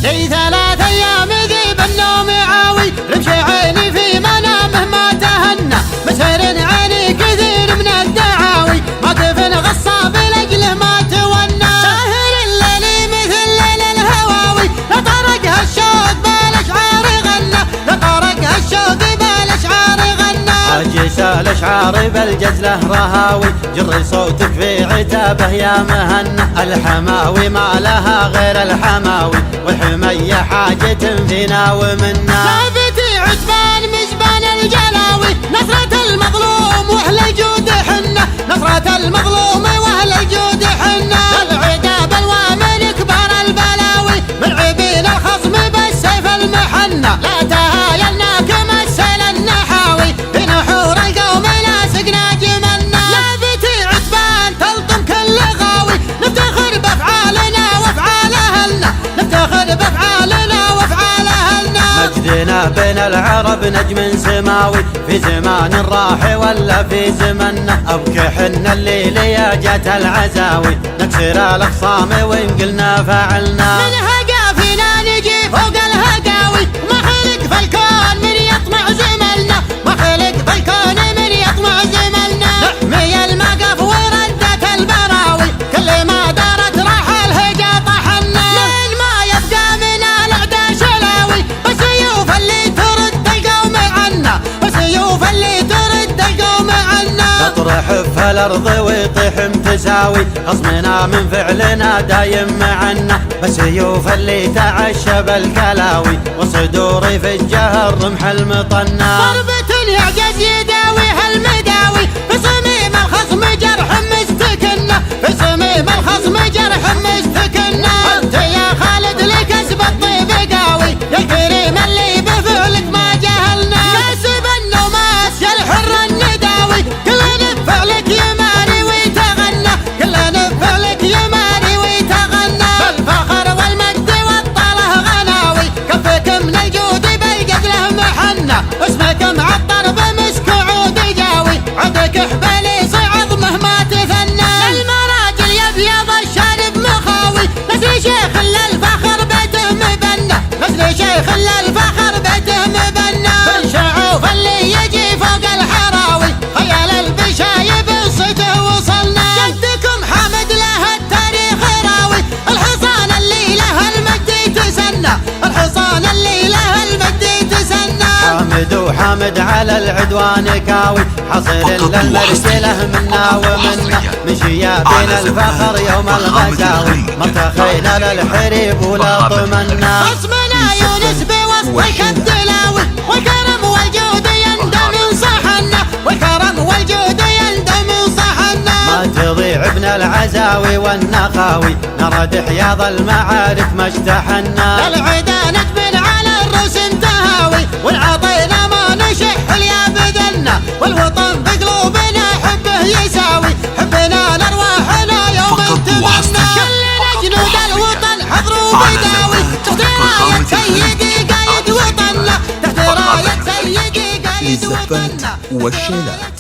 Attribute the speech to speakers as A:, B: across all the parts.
A: لي 3 أيام ذيب النوم عاوي، رمش عيني في منامه ما تهنى، مسهر عيني كثير من الدعاوي، ما كفن غصاب لاجله ما تونى، ساهر الليل مثل ليل الهواوي، لطرق هالشوق بالاشعار غنى، لطرق هالشوق بالاشعار غنى،
B: عجس الاشعار بالجزله رهاوي، جري صوتك في عتابه يا مهنا، الحماوي ما لها غير الحماوي، والحمية حاجة فينا ومنا،
A: ثابتي عتبان مجبان الجلاوي، نصرة المظلوم واهل الجود حنا، نصرة المظلوم واهل الجود حنا، للعتاب الوامن كبار البلاوي، مرعبين الخصم بالسيف المحنى، لا تهايلنا كما السيل النحاوي، في نحور القوم لاصقنا جمنا، ثابتي عتبان تلطم كل غاوي، نفتخر بافعالنا وافعال اهلنا، نفتخر بافعالنا وافعال اهلنا،
B: مجدنا بين العرب نجم سماوي، في زمان راح ولا في زمننا، ابكي حنا الليل يا جات العزاوي، نكسر الاخصام وان قلنا فعلنا،
A: من هقا فينا نجي فوق الهقاوي، ما خلق في الكون من يطمع زملنا، ما خلق في الكون من يطمع زملنا، نحمي المقف وردت البراوي، كل ما دارت راح الهقا طحنا، لين ما يبقى من الاعداء شلاوي، بالسيوف اللي ترد القوم عنا، بالسيوف اللي ترد القوم عنا،
B: نطرح في الارض ويطيح متساوي، خصمنا من فعلنا دايم معنا، بسيوف اللي تعشى بالكلاوي، وصدوري في الجهر رمح المطنى،
A: ضربة يعجز يداوي هالمداوي، في صميم الخصم جرح مستكنه، في صميم الخصم جرح مستكنه، انت يا خالد لكسب الطيب قاوي، يا الكريم اللي بفعلك ما جهلنا، كاسب النماس يا الحر النداوي، كلنا بفعلك يماري ويتغنى، كلنا بفعلك يماري ويتغنى، بالفخر والمجد والطله غناوي، كفك من الجود بالقتله محنى، اسمك معطر بمسك عود جاوي، عندك حبالي صعد مهما تثنى، المراجل يبيض الشارب مخاوي، نسل شيخ للفخر بيته مبنى، نسل شيخ للفخر بيته مبنى، بالشعوف اللي يجي فوق الحراوي، خيال البشايب صيته وصلنا، جدكم حامد له التاريخ راوي، الحصان اللي له المجد تسنى، الحصان اللي له المجد تسنى،
B: حامد وحامد على العدوان كاوي، حصيل للمرسله منا ومنا، مشيا بين الفخر يوم الغزاوي، مرتخينا للحريب ولا طمنا،
A: خصمنا يونس بوسطك الدلاوي، والكرم والجود يندم صحنا، والكرم والجود يندم صحنا،
B: ما تضيع ابن العزاوي والنخاوي، نرى حياض المعارك ما اشتحنا،
A: للعدا نجم على الرسم تهاوي، والعطينا ما نشح يا بدلنا، والوطن بقلوبنا حبه يساوي، حبنا لارواحنا يوم انتظرنا، كلنا جنود الوطن حضروا بداوي، تحت راية سيدي قايد وطننا، تحت راية سيدي قايد
C: للزفات
A: وطننا،
C: والشيلات.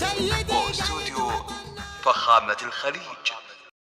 D: استوديو فخامة الخليج.